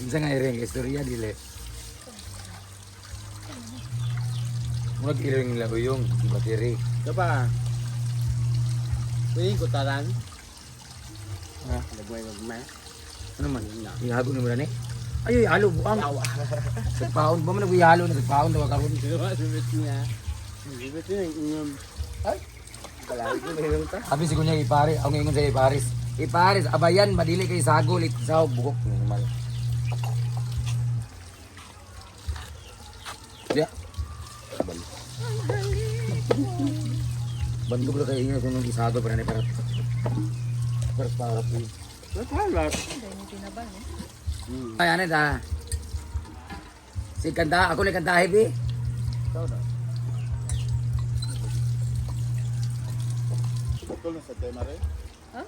Isa nga iring istorya dili. Murag iring lago yung bateri. Diba? Pwede ko taran. Ha? Lagmay. Ano man? Ihalo ni mo na ni? Ayoy, halo buang. Nagpaon ba man nag-ihalo na nagpaon daw karon. Diba? Sumit niya. Sumit niya. Ay! Kalahit ko mayroon ta. Sabi si kunya ipare, ang ingon sa iparis. Iparis, abayan, madili kay sagol, itsaw, bukok. Normal. Diya. Bandog na kayo nga kung nung isagol pa na para po. Naghalat. Ay, ano ta? Si kanta, ako lang kanta heavy. Ikaw na. Betul na sa tema rin? Ha?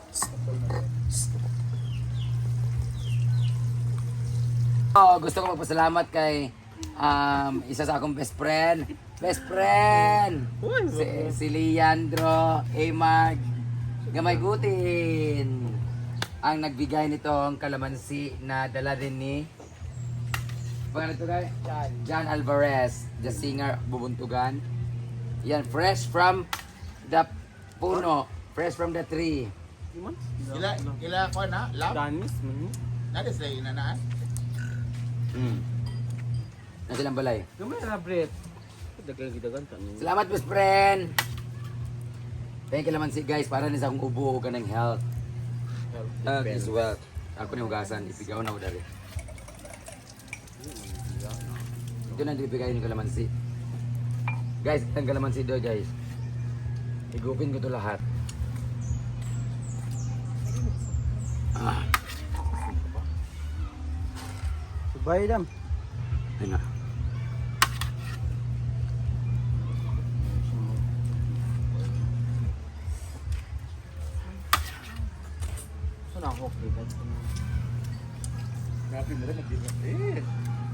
Oh, gusto ko magpasalamat kay isa sa akong best friend. Best friend! Si Leandro A. Mag Gamay Gutin. Ang nagbigay nitong kalamansi na dala din ni pangalan ito guys? John Alvarez, the singer Bubuntugan. Yan, fresh from the puno, fresh from the tree. Ila ko na, lab. Danis. Nada sa inanaan. Nasa lang balay. Gamay na bread. Dagan-dagan ta. Salamat best friend. Thank you naman si guys para ni sa akong ubo ka ng health. Health is wealth. Ako ni hugasan, ipigaw na ko dari. Ito na ibigay ni kalamansi. Guys, ang kalamansi do guys. Igupin ko to lahat. Subay dam. Ayun na. Saan ako kita? Grabe mo rin mag-ibig.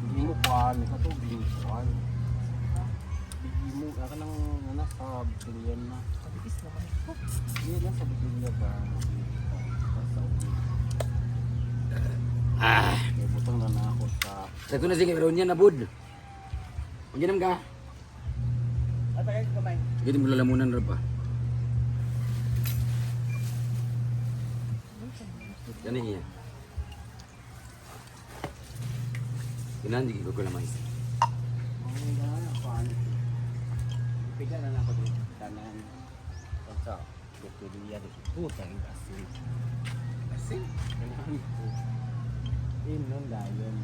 Hindi mo kuhan. Ikaw to, hindi mo kuhan. Hindi mo, ako nang anak sa bilyan na. Kabikis naman ito. Hindi lang sa bilyan ba? May butang na ako sa... Sa ko na sige, pero niya nabud. Magyanam ka. At ay kamay. Sige, mo lalamunan rin pa. Yan iya. Kinandi ko kalamansi. Ay, na kuhan. Pila na ako dito. Tanan. Sa Victoria dito. Putang asin. Asin. Ganahan ko. Inon dayon.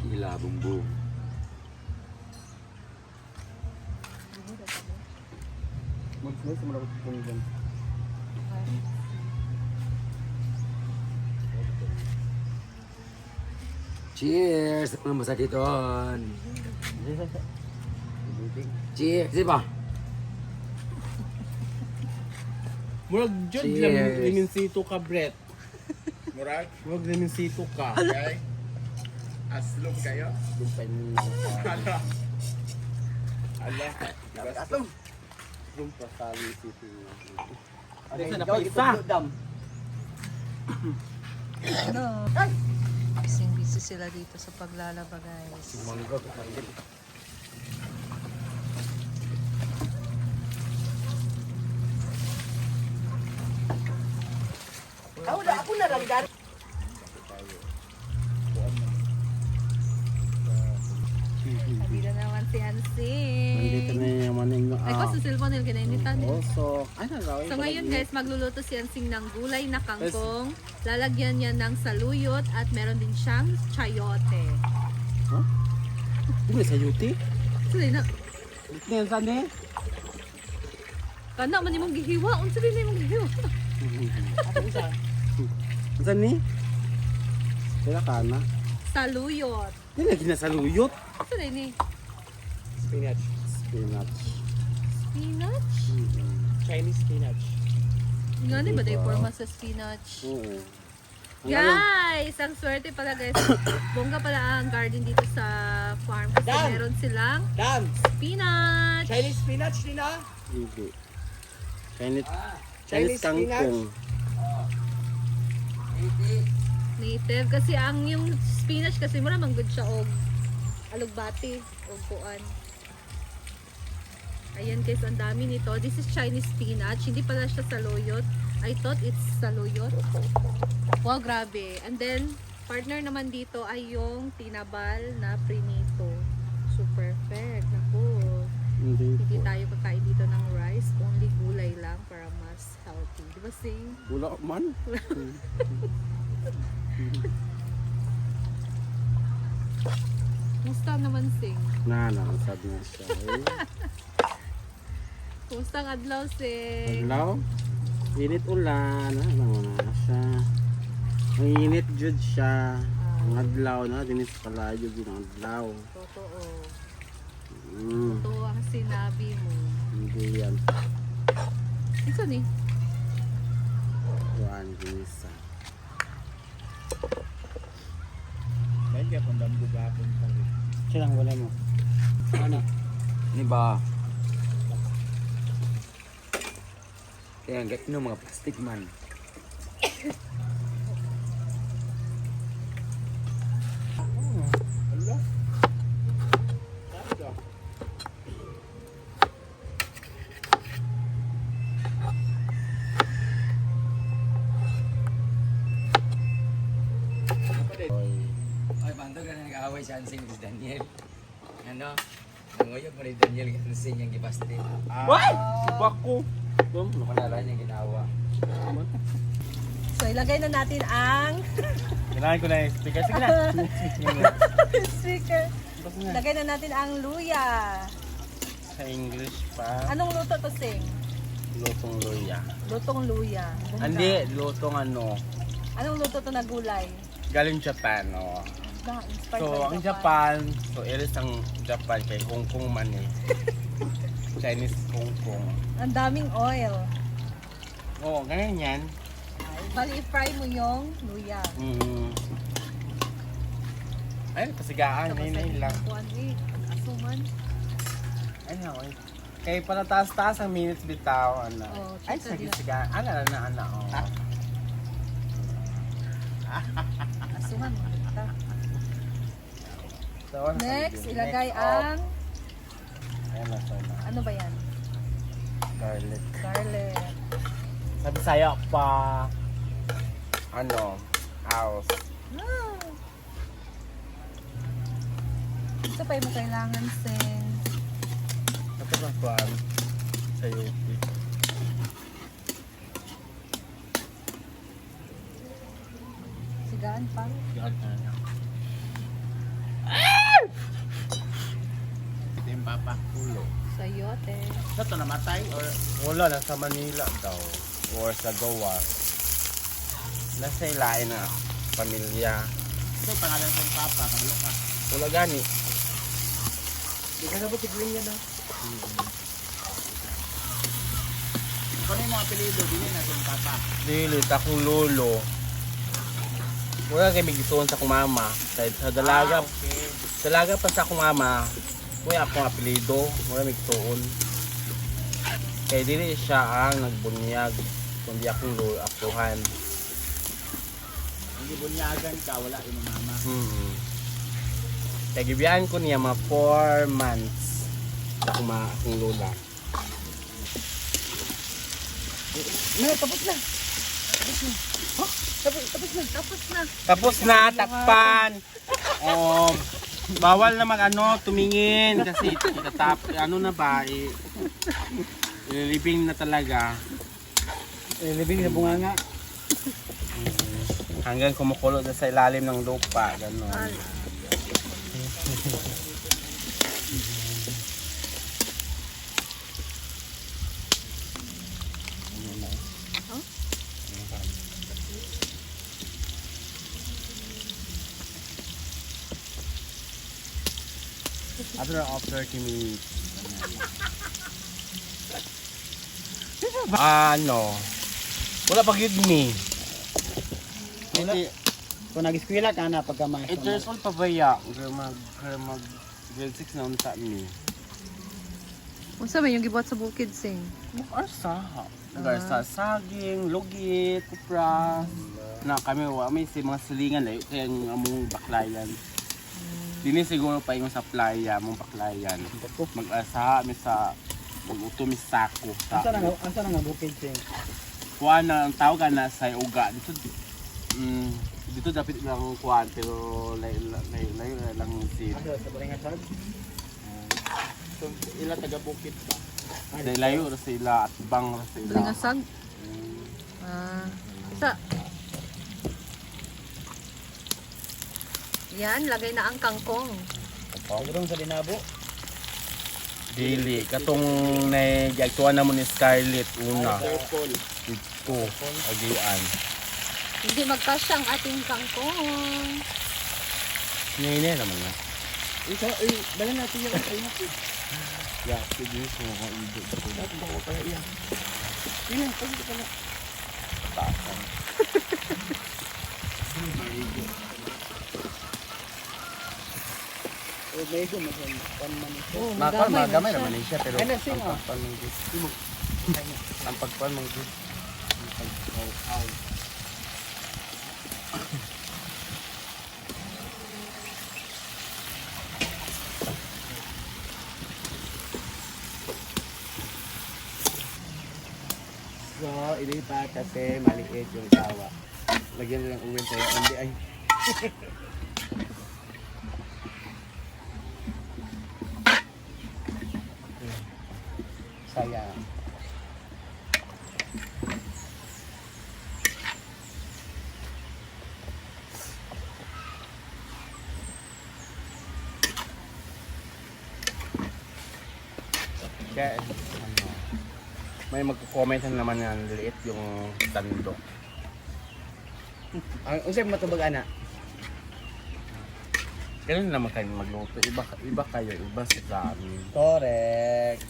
Kila bumbong. Mag-slice mo na ko kung dyan. Cheers! Mga masakiton. Cheers! Di ba? Murag jud Cheers. liminsito ka, Brett. Murag. Murag liminsito ka. Okay. Aslom kayo. Dumpay mo. Ala. Ala. Aslom. Dumpay sa liminsito. Okay, Sana ikaw, pa isa. ito, dam. Ano? Busy sila dito sa paglalaba, guys. Ako na lang dyan. Nandito naman si Nandito Ansing. na yung maning Ay, ko sa cellphone nila kinainitan. Also, ay So ngayon guys, magluluto si Ansing ng gulay na kangkong. Lalagyan niya ng saluyot at meron din siyang chayote. Di ba sa yuti? Sali na, Ito yan saan eh? kana man imong gihiwa. Unsa din imong gihiwa? Saan ni? Kaya ka na. Saluyot. Hindi lagi na sa luyot. Sali ni Spinach. Spinach. spinach. Chinese spinach. Nga ni ba day forma sa spinach? Oo. Guys, ang swerte pala guys. Bongga pala ang garden dito sa farm kasi Dan! meron silang Dam. spinach. Chinese spinach din ah. Hindi. Chinese, Chinese Chinese kangkong. Native. Kasi ang yung spinach kasi mura man good siya og alugbati og kuan. Ayan guys, ang dami nito. This is Chinese spinach. Hindi pala siya saluyot. I thought it's saluyot. Wow, grabe. And then, partner naman dito ay yung tinabal na prinito. Super perfect. Naku. Hindi tayo kakain dito ng rice. Only gulay lang para mas healthy. Di ba, Sing? Wala man. Musta naman, Sing? Sabi nga siya. Musta ang adlaw, Sing? Hello? Init ulan. Ano na siya. Ang init jud siya. Ang adlaw na. Dinis pala jud yung adlaw. Totoo. Mm. Totoo ang sinabi mo. Hindi yan. Isa ni? Kuhaan, ginisa. Dahil kaya kung damdugapon pa rin. Silang wala mo. Ano? Ni ba? Kaya ang gatino mga plastic man. Ala. Taga. Ay, panto ka na nag-aaway si Hansing ni Daniel. Ano? Nanguyog mo ni Daniel Hansing yung gipaste. What? Bako. Dum, Nakalaran niya ginawa. So, ilagay na natin ang Kailangan ko na yung speaker. Sige na. speaker. Ilagay na natin ang luya. Sa English pa. Anong luto to, Sing? Lutong luya. Lutong luya. Bongga. Hindi, lutong ano. Anong luto to na gulay? Galing Japan, oh. Inspired So, by ang Japan, so iris ang Japan kay Hong Kong man eh. Chinese Hong Kong. Ang daming oil. Oo, ganyan yan. Bali, i-fry mo yung luya. Ayun, pasigaan. Ayun lang. Kuan eh. Asuman. Ayun, okay. Kaya pala taas-taas ang minutes bitaw. Ano. Oh, Ay, chika din. sige-sigaan. Ano na, ano. Oh. Asuman. Makita. So, Next, ilagay Next, ang... Ayun na, so na. Ano ba yan? Garlic. Garlic. Sabi sa'yo pa. Ano? House. Ah. Ito pa yung kailangan, Sing. Ito bang kuhan? Sa UP. Sigaan pa. Yan na. Ito yung papakulo. Sayote. Sa ito namatay or Wala lang sa Manila daw. Or sa Goa. Nasa ilain na pamilya. ito yung pangalan sa papa. Kabalo ka. Wala gani. Di ka na ba tigling yan ah? Kung ano yung mga apelido, din na sa papa. Dili, akong lolo. Wala kayo migituon sa akong mama. Sa dalaga. Okay. Dalaga pa sa akong mama. Wala akong apelido. Wala migituon. Kaya dili siya ang nagbunyag. Kundi akong lolo, akuhan. Hindi bunyagan ka, wala yung mama. Kaya gibiyaan ko niya mga 4 months sa akong lola. Tapos na. Tapos na. Takpan! Bawal na tumingin kasi itatap, ano na ba, ililibing na talaga. Libing sa bunganga. Hanggang kumukulo na sa ilalim ng lupa, gano'n. After 30 minutes. Ano? Wala pa gyud ni. Hindi. Kung nag-eskwela ka na pagka mga 8 years old pa ba ya? Grade 6 na unta mi. Unsa man yung gibuhat sa bukid sing? Arsa. Arsa, saging, lugit, kupra. Na kami may si mga silingan eh kaya ang among baklayan. Dini siguro pa yung sa playa, among baklayan. Mag-asa mi sa mag-uto mi sako. Asa na nga bukid sing? Kuha na ang tawag na sa uga dito. Dito dapat lang kuha pero layo lang si. Asa sa Baringan Sag? So, ila taga bukid pa. Dahil layo ra sila at bang ra sila. Blingasag. Isa. Yan, lagay na ang kangkong. Pagurong sa Dinabo. Dili katong nagyagtuan na mo ni Scarlett una. Dito agian. Hindi magkasya ang ating kangkong. Nene naman na. Isa, dala natin yung kayo. Ya, sige mo ko ido. Dapat ako kaya iyan. Iyan, pwede ka na. Tasan. O, medyo maganda. Panman ito. Oh, Magamay naman ni siya pero Ano, sing, ang pagpan mong gid. Ang pagpan mong gid. So, ilipat kasi maliit yung tawa. Lagyan nyo ng uwin sa'yo. Hindi ay. Sayang. Kaya, may magko-comment na naman nga liit yung tandok. Ang usay matubag ana. Ganun naman kayo magluto. Iba kayo, iba sa amin. Correct.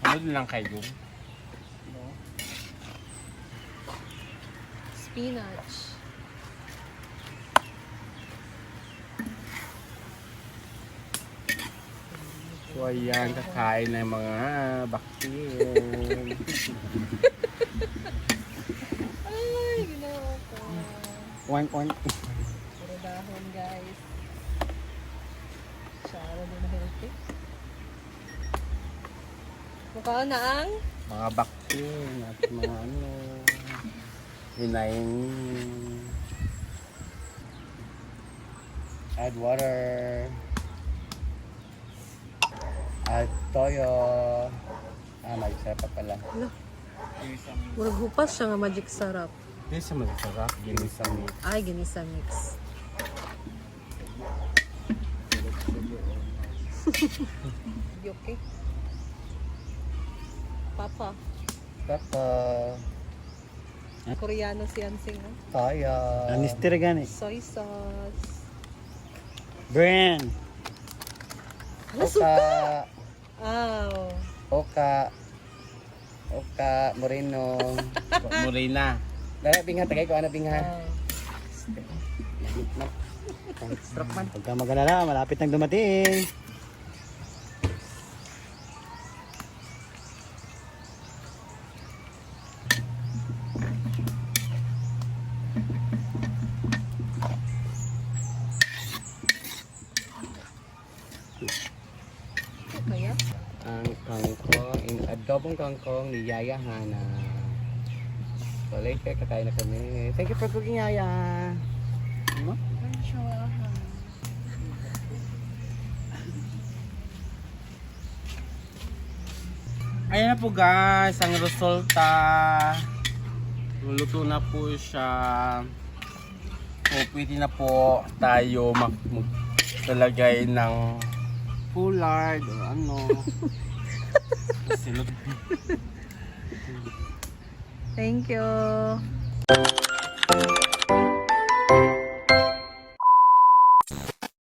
Ano din lang kayo? Spinach. So ayan, kakain na yung mga baktin. Ay, ginawa ko. One. Puro dahon, guys. Sara din na healthy. Mukha na ang Mga baktin at mga ano. Hinayin. Add water. Add toyo. May sarap pa pala. murag hupas siya nga magic sarap. Hindi siya masarap. Ginisang meat. Ay, ginisa mix. Okay. Papa. Papa. Koreano si Ansing. Oh. Toyo. Anister gani. Soy sauce. Brand. Oka. Aw. Oka. Moreno. Morena. Dala bingha tagay ko ana bingha. Aw. Stroke man. Huwag kang mag-alala, malapit nang dumating. Kaya? Ang kangkong, adobong kangkong ni Yaya Hana. So later, kakain na kami. Thank you for cooking, Yaya. Ayan na po guys, ang resulta. Luto na po siya. O pwede na po tayo maglalagay ng pullard o ano. Thank you.